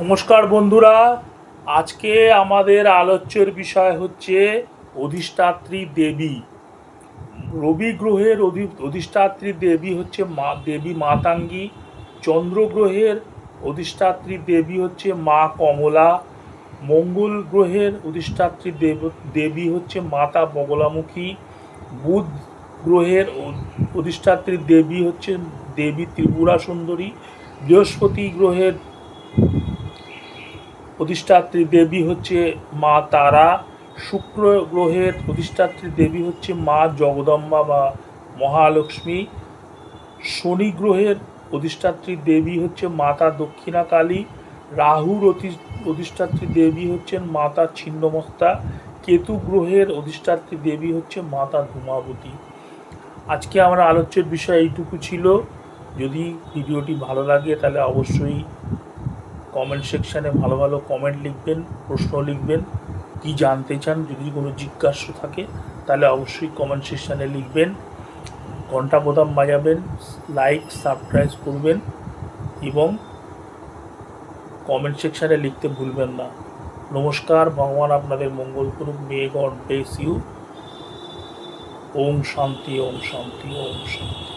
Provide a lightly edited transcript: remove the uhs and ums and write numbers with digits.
নমস্কার বন্ধুরা, আজকে আমাদের আলোচ্যের বিষয় হচ্ছে অধিষ্ঠাত্রী দেবী। রবি গ্রহের অধিষ্ঠাত্রী দেবী হচ্ছে দেবী মাতাঙ্গী। চন্দ্র গ্রহের অধিষ্ঠাত্রী দেবী হচ্ছে মা কমলা। মঙ্গল গ্রহের অধিষ্ঠাত্রী দেবী হচ্ছে মাতা বগলামুখী। বুধ গ্রহের অধিষ্ঠাত্রী দেবী হচ্ছে দেবী ত্রিপুরা সুন্দরী। বৃহস্পতি গ্রহের অধিষ্ঠাত্রী দেবী হচ্ছে মা তারা। শুক্র গ্রহের অধিষ্ঠাত্রী দেবী হচ্ছে মা জগদম্বা বা মহালক্ষ্মী। শনি গ্রহের অধিষ্ঠাত্রী দেবী হচ্ছে মাতা দক্ষিণা কালী। রাহুর অধিষ্ঠাত্রী দেবী হচ্ছেন মাতা ছিন্নমস্তা। কেতু গ্রহের অধিষ্ঠাত্রী দেবী হচ্ছে মাতা ধূমাবতী। আজকে আমার আলোচ্যের বিষয় এইটুকু ছিল। যদি ভিডিওটি ভালো লাগে তাহলে অবশ্যই কমেন্ট সেকশানে ভালো ভালো কমেন্ট লিখবেন, প্রশ্ন লিখবেন, কি জানতে চান। যদি কোনো জিজ্ঞাসা থাকে তাহলে অবশ্যই কমেন্ট সেকশানে লিখবেন। ঘন্টা বোতাম বাজাবেন, লাইক সাবস্ক্রাইব করবেন এবং কমেন্ট সেকশানে লিখতে ভুলবেন না। নমস্কার, ভগবান আপনাদের মঙ্গল করুক। May God bless you. ওম শান্তি, ওম শান্তি, ওম শান্তি।